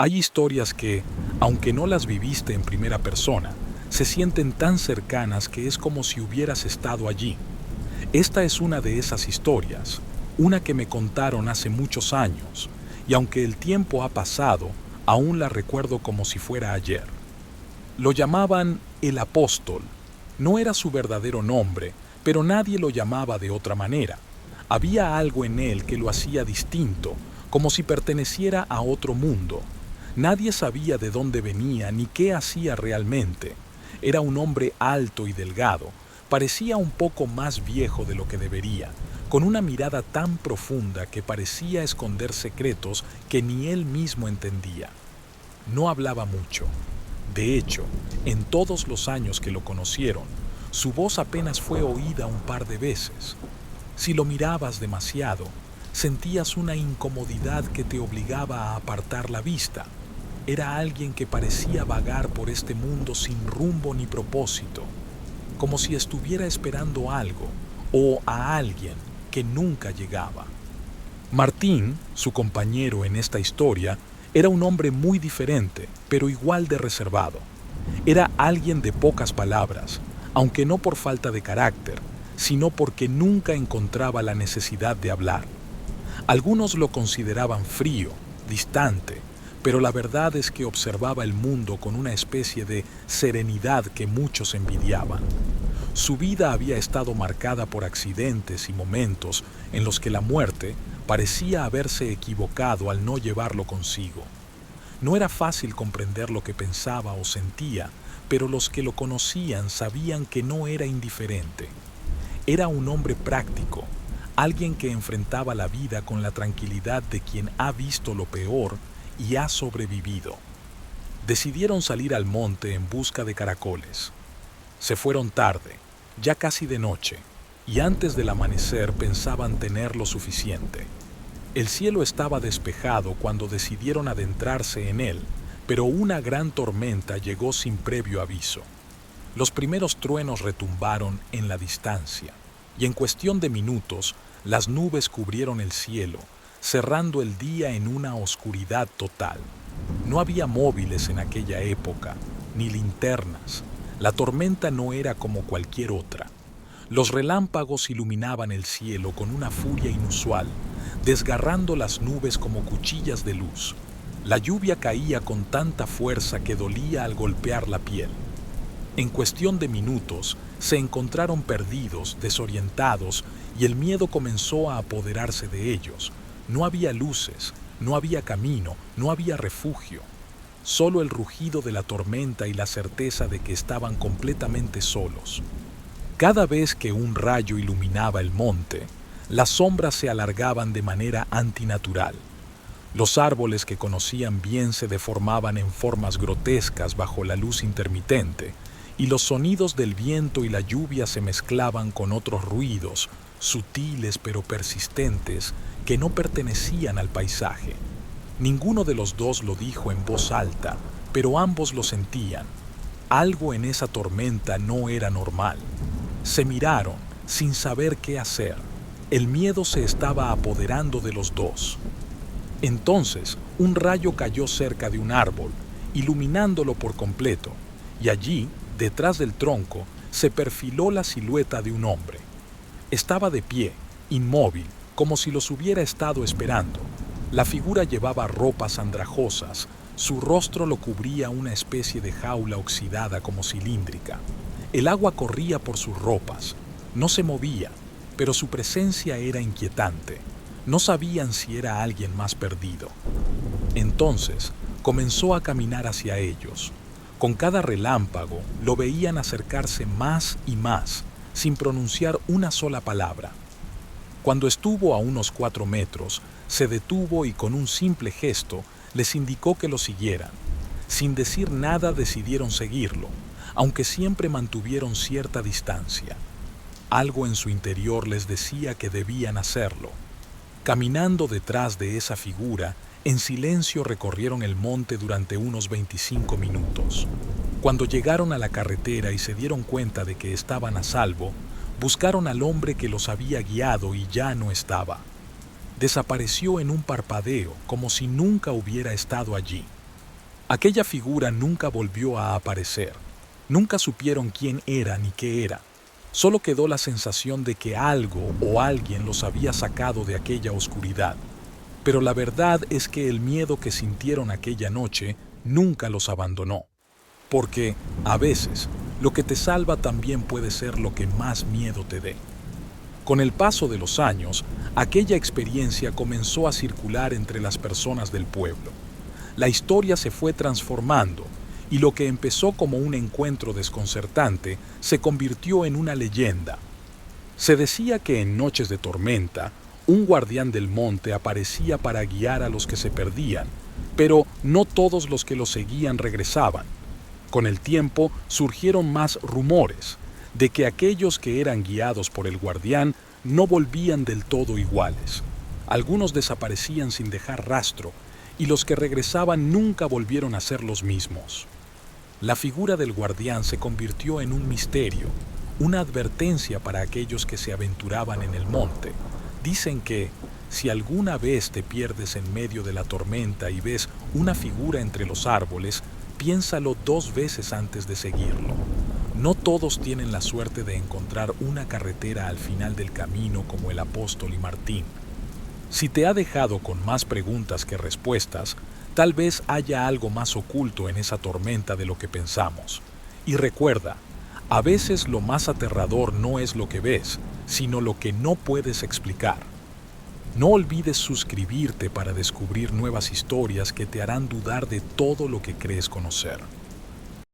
Hay historias que, aunque no las viviste en primera persona, se sienten tan cercanas que es como si hubieras estado allí. Esta es una de esas historias, una que me contaron hace muchos años, y aunque el tiempo ha pasado, aún la recuerdo como si fuera ayer. Lo llamaban el apóstol. No era su verdadero nombre, pero nadie lo llamaba de otra manera. Había algo en él que lo hacía distinto, como si perteneciera a otro mundo. Nadie sabía de dónde venía ni qué hacía realmente. Era un hombre alto y delgado, parecía un poco más viejo de lo que debería, con una mirada tan profunda que parecía esconder secretos que ni él mismo entendía. No hablaba mucho. De hecho, en todos los años que lo conocieron, su voz apenas fue oída un par de veces. Si lo mirabas demasiado, sentías una incomodidad que te obligaba a apartar la vista. Era alguien que parecía vagar por este mundo sin rumbo ni propósito, como si estuviera esperando algo o a alguien que nunca llegaba. Martín, su compañero en esta historia, era un hombre muy diferente, pero igual de reservado. Era alguien de pocas palabras, aunque no por falta de carácter, sino porque nunca encontraba la necesidad de hablar. Algunos lo consideraban frío, distante, pero la verdad es que observaba el mundo con una especie de serenidad que muchos envidiaban. Su vida había estado marcada por accidentes y momentos en los que la muerte parecía haberse equivocado al no llevarlo consigo. No era fácil comprender lo que pensaba o sentía, pero los que lo conocían sabían que no era indiferente. Era un hombre práctico, alguien que enfrentaba la vida con la tranquilidad de quien ha visto lo peor y ha sobrevivido. Decidieron salir al monte en busca de caracoles. Se fueron tarde, ya casi de noche, y antes del amanecer pensaban tener lo suficiente. El cielo estaba despejado cuando decidieron adentrarse en él, pero una gran tormenta llegó sin previo aviso. Los primeros truenos retumbaron en la distancia, y en cuestión de minutos, las nubes cubrieron el cielo, cerrando el día en una oscuridad total. No había móviles en aquella época, ni linternas. La tormenta no era como cualquier otra. Los relámpagos iluminaban el cielo con una furia inusual, desgarrando las nubes como cuchillas de luz. La lluvia caía con tanta fuerza que dolía al golpear la piel. En cuestión de minutos, se encontraron perdidos, desorientados, y el miedo comenzó a apoderarse de ellos. No había luces, no había camino, no había refugio. Solo el rugido de la tormenta y la certeza de que estaban completamente solos. Cada vez que un rayo iluminaba el monte, las sombras se alargaban de manera antinatural. Los árboles que conocían bien se deformaban en formas grotescas bajo la luz intermitente, y los sonidos del viento y la lluvia se mezclaban con otros ruidos, sutiles pero persistentes, que no pertenecían al paisaje. Ninguno de los dos lo dijo en voz alta, pero ambos lo sentían. Algo en esa tormenta no era normal. Se miraron, sin saber qué hacer. El miedo se estaba apoderando de los dos. Entonces, un rayo cayó cerca de un árbol, iluminándolo por completo, y allí, detrás del tronco, se perfiló la silueta de un hombre. Estaba de pie, inmóvil, como si los hubiera estado esperando. La figura llevaba ropas andrajosas, su rostro lo cubría una especie de jaula oxidada como cilíndrica. El agua corría por sus ropas, no se movía, pero su presencia era inquietante. No sabían si era alguien más perdido. Entonces, comenzó a caminar hacia ellos. Con cada relámpago, lo veían acercarse más y más, sin pronunciar una sola palabra. Cuando estuvo a unos 4 metros, se detuvo y con un simple gesto les indicó que lo siguieran. Sin decir nada decidieron seguirlo, aunque siempre mantuvieron cierta distancia. Algo en su interior les decía que debían hacerlo. Caminando detrás de esa figura, en silencio recorrieron el monte durante unos 25 minutos. Cuando llegaron a la carretera y se dieron cuenta de que estaban a salvo, buscaron al hombre que los había guiado y ya no estaba. Desapareció en un parpadeo, como si nunca hubiera estado allí. Aquella figura nunca volvió a aparecer. Nunca supieron quién era ni qué era. Solo quedó la sensación de que algo o alguien los había sacado de aquella oscuridad. Pero la verdad es que el miedo que sintieron aquella noche nunca los abandonó. Porque, a veces, lo que te salva también puede ser lo que más miedo te dé. Con el paso de los años, aquella experiencia comenzó a circular entre las personas del pueblo. La historia se fue transformando y lo que empezó como un encuentro desconcertante se convirtió en una leyenda. Se decía que en noches de tormenta, un guardián del monte aparecía para guiar a los que se perdían, pero no todos los que lo seguían regresaban. Con el tiempo surgieron más rumores de que aquellos que eran guiados por el guardián no volvían del todo iguales. Algunos desaparecían sin dejar rastro y los que regresaban nunca volvieron a ser los mismos. La figura del guardián se convirtió en un misterio, una advertencia para aquellos que se aventuraban en el monte. Dicen que, si alguna vez te pierdes en medio de la tormenta y ves una figura entre los árboles, piénsalo 2 veces antes de seguirlo. No todos tienen la suerte de encontrar una carretera al final del camino como el apóstol y Martín. Si te ha dejado con más preguntas que respuestas, tal vez haya algo más oculto en esa tormenta de lo que pensamos. Y recuerda, a veces lo más aterrador no es lo que ves, sino lo que no puedes explicar. No olvides suscribirte para descubrir nuevas historias que te harán dudar de todo lo que crees conocer.